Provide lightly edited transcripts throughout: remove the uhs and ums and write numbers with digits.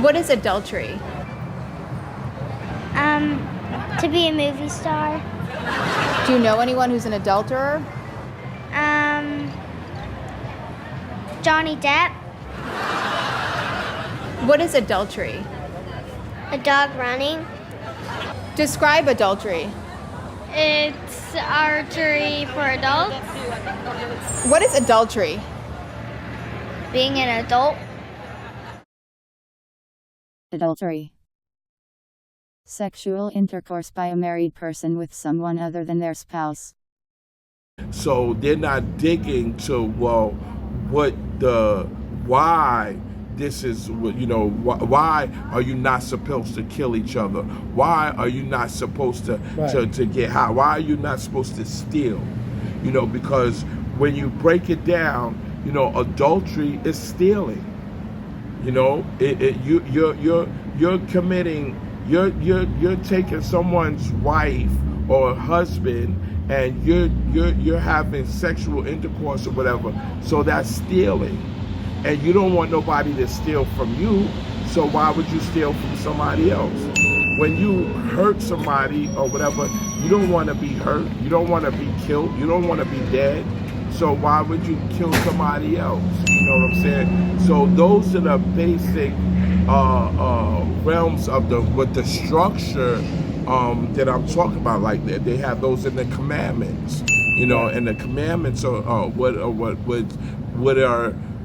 What is adultery? To be a movie star. Do you know anyone who's an adulterer? Johnny Depp. What is adultery? A dog running. Describe adultery. It's archery for adults. What is adultery? Being an adult. Adultery. Sexual intercourse by a married person with someone other than their spouse. So they're not digging to, well, why this is, why are you not supposed to kill each other? Why are you not supposed to get high? Why are you not supposed to steal? Because when you break it down, adultery is stealing. You're committing, you're taking someone's wife or husband and you're having sexual intercourse or whatever. So that's stealing. And you don't want nobody to steal from you, so why would you steal from somebody else? When you hurt somebody or whatever, you don't want to be hurt, you don't want to be killed, you don't want to be dead, so why would you kill somebody else? You know what I'm saying? So those are the basic realms of the structure that I'm talking about. Like they have those in the commandments, and the commandments are what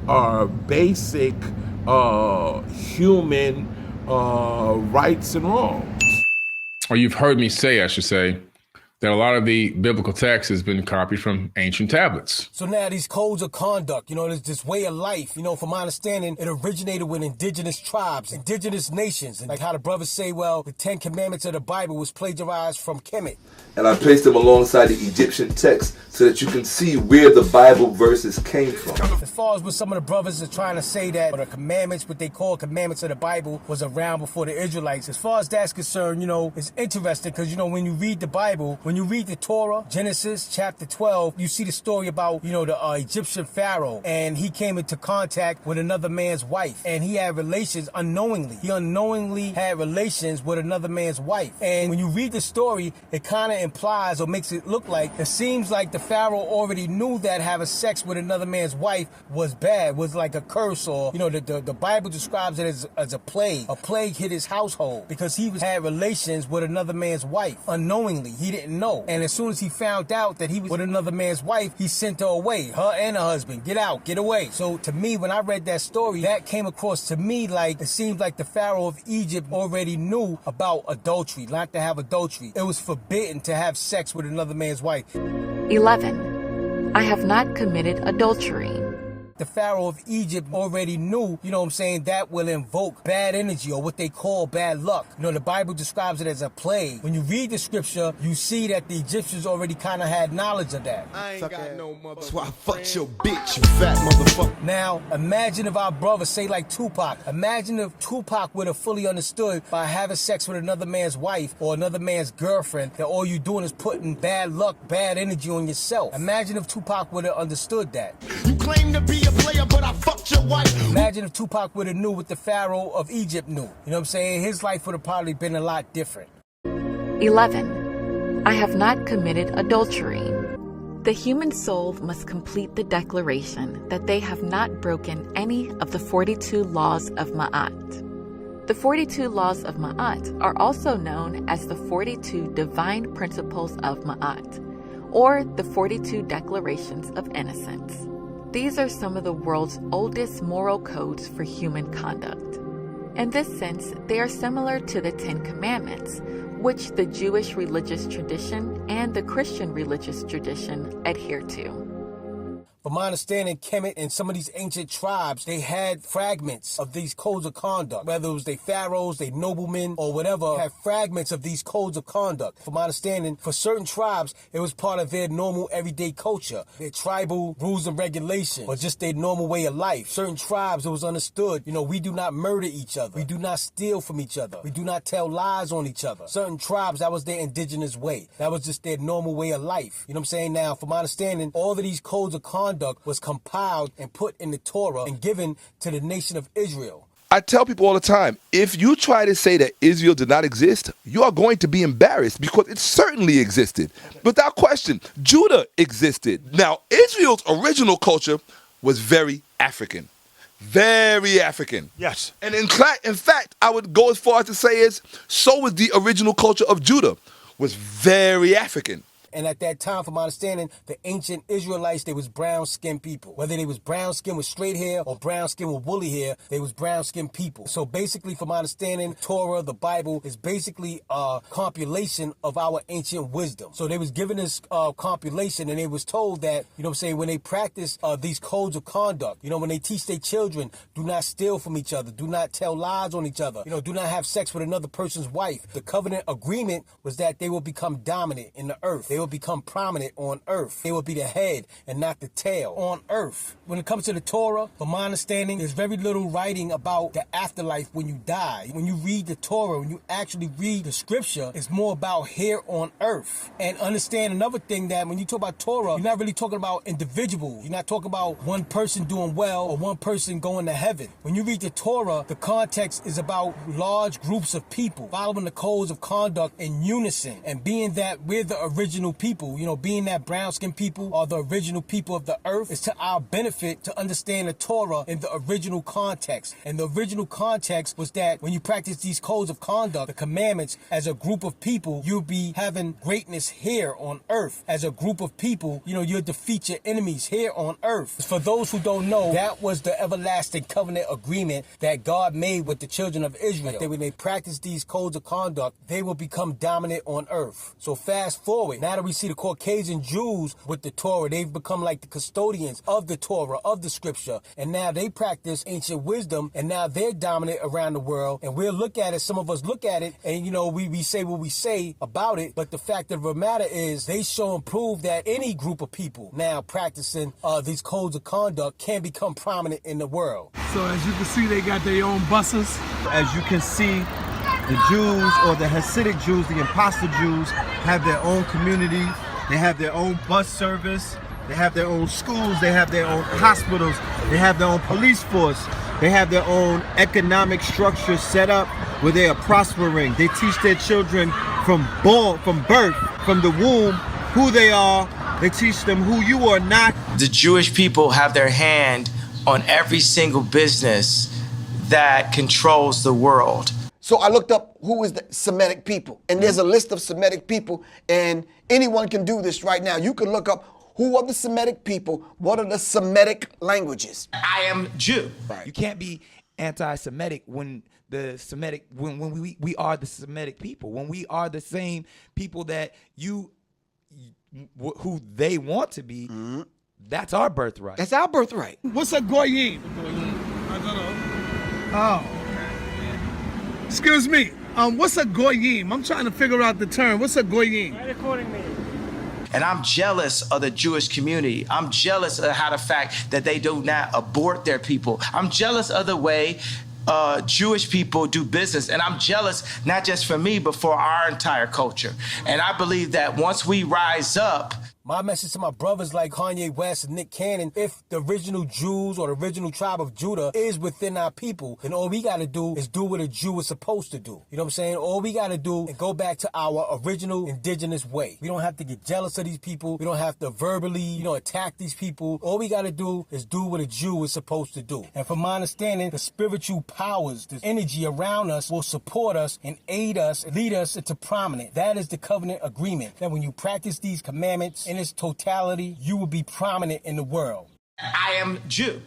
are basic human rights and wrongs. Or you've heard me say, I should say, that a lot of the biblical text has been copied from ancient tablets. So now these codes of conduct, there's this way of life, from my understanding, it originated with indigenous tribes, indigenous nations. And like how the brothers say, well, the 10 Commandments of the Bible was plagiarized from Kemet. And I placed them alongside the Egyptian text so that you can see where the Bible verses came from. As far as what some of the brothers are trying to say that the commandments, what they call commandments of the Bible, was around before the Israelites. As far as that's concerned, it's interesting because, when you read the Bible, when you read the Torah, Genesis chapter 12, you see the story about, the Egyptian Pharaoh, and he came into contact with another man's wife, and he had relations unknowingly. He unknowingly had relations with another man's wife. And when you read the story, it kind of implies or makes it look like, it seems like the Pharaoh already knew that having sex with another man's wife was bad, was like a curse, or, the Bible describes it as a plague. A plague hit his household because he had relations with another man's wife unknowingly. He didn't know. And as soon as he found out that he was with another man's wife, he sent her away, her and her husband. Get out, get away. So to me, when I read that story, that came across to me like it seems like the Pharaoh of Egypt already knew about adultery, not to have adultery. It was forbidden to have sex with another man's wife. 11. I have not committed adultery. The Pharaoh of Egypt already knew, that will invoke bad energy or what they call bad luck. The Bible describes it as a plague. When you read the scripture, you see that the Egyptians already kind of had knowledge of that. I ain't got no mother. That's why I fucked your bitch, you fat motherfucker. Now, imagine if our brother, say like Tupac, imagine if Tupac would have fully understood by having sex with another man's wife or another man's girlfriend that all you're doing is putting bad luck, bad energy on yourself. Imagine if Tupac would have understood that. You claim to be a player, but I fucked your wife. Imagine if Tupac would have knew what the Pharaoh of Egypt knew. You know what I'm saying? His life would have probably been a lot different. 11. I have not committed adultery. The human soul must complete the declaration that they have not broken any of the 42 laws of Ma'at. The 42 laws of Ma'at are also known as the 42 divine principles of Ma'at, or the 42 declarations of innocence. These are some of the world's oldest moral codes for human conduct. In this sense, they are similar to the 10 Commandments, which the Jewish religious tradition and the Christian religious tradition adhere to. From my understanding, Kemet and some of these ancient tribes, they had fragments of these codes of conduct. Whether it was they pharaohs, they noblemen, or whatever, had fragments of these codes of conduct. From my understanding, for certain tribes, it was part of their normal everyday culture, their tribal rules and regulations, or just their normal way of life. Certain tribes, it was understood, we do not murder each other. We do not steal from each other. We do not tell lies on each other. Certain tribes, that was their indigenous way. That was just their normal way of life. You know what I'm saying? Now, from my understanding, all of these codes of conduct was compiled and put in the Torah and given to the nation of Israel. I tell people all the time, if you try to say that Israel did not exist, you are going to be embarrassed because it certainly existed. Without question, Judah existed. Now, Israel's original culture was very African. Very African. Yes. And in fact, I would go as far as to say so was the original culture of Judah, was very African. And at that time, from my understanding, the ancient Israelites, they was brown-skinned people. Whether they was brown-skinned with straight hair or brown-skinned with woolly hair, they was brown-skinned people. So basically, from my understanding, Torah, the Bible, is basically a compilation of our ancient wisdom. So they was given this compilation, and they was told that, you know what I'm saying, when they practice these codes of conduct, you know, when they teach their children, do not steal from each other, do not tell lies on each other, you know, do not have sex with another person's wife. The covenant agreement was that they will become dominant in the earth. They will become prominent on earth. They will be the head and not the tail on earth. When it comes to the Torah, from my understanding, there's very little writing about the afterlife when you die. When you read the Torah, when you actually read the scripture, it's more about here on earth. And understand another thing, that when you talk about Torah, you're not really talking about individuals. You're not talking about one person doing well or one person going to heaven. When you read the Torah, the context is about large groups of people following the codes of conduct in unison, and being that we're the original people, you know, being that brown-skinned people are the original people of the earth, it's to our benefit to understand the Torah in the original context. And the original context was that when you practice these codes of conduct, the commandments, as a group of people, you'll be having greatness here on earth. As a group of people, you know, you'll defeat your enemies here on earth. For those who don't know, that was the everlasting covenant agreement that God made with the children of Israel. That when they practice these codes of conduct, they will become dominant on earth. So fast forward, now that we see the Caucasian Jews with the Torah, they've become like the custodians of the Torah, of the scripture, and now they practice ancient wisdom, and now they're dominant around the world. And we'll look at it, some of us look at it, and you know, we say what we say about it, but the fact of the matter is they show and prove that any group of people now practicing these codes of conduct can become prominent in the world. So as you can see, they got their own buses. As you can see, the Jews, or the Hasidic Jews, the imposter Jews, have their own community. They have their own bus service. They have their own schools. They have their own hospitals. They have their own police force. They have their own economic structure set up where they are prospering. They teach their children from birth, from the womb, who they are. They teach them who you are not. The Jewish people have their hand on every single business that controls the world. So I looked up who is the Semitic people, and there's a list of Semitic people, and anyone can do this right now. You can look up who are the Semitic people, what are the Semitic languages. I am Jew. Right. You can't be anti-Semitic when the Semitic, when we are the Semitic people, when we are the same people that who they want to be. Mm-hmm. That's our birthright. That's our birthright. What's a goyim? Oh. Excuse me. What's a goyim? I'm trying to figure out the term. What's a goyim? And I'm jealous of the Jewish community. I'm jealous of how the fact that they do not abort their people. I'm jealous of the way Jewish people do business. And I'm jealous not just for me, but for our entire culture. And I believe that once we rise up, my message to my brothers like Kanye West and Nick Cannon, if the original Jews or the original tribe of Judah is within our people, then all we got to do is do what a Jew is supposed to do. You know what I'm saying? All we got to do is go back to our original indigenous way. We don't have to get jealous of these people. We don't have to verbally, attack these people. All we got to do is do what a Jew is supposed to do. And from my understanding, the spiritual powers, the energy around us will support us and aid us, lead us into prominence. That is the covenant agreement. That when you practice these commandments in its totality, you will be prominent in the world. I am Jew.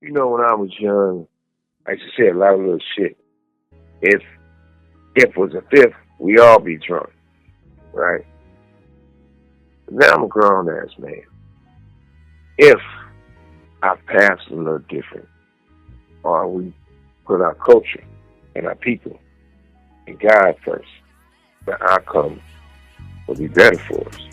You know, when I was young, I used to say a lot of little shit. If was a fifth, we all be drunk, right? Now I'm a grown-ass man. If our paths are a little different, or we put our culture and our people and God first, the outcome will be better for us.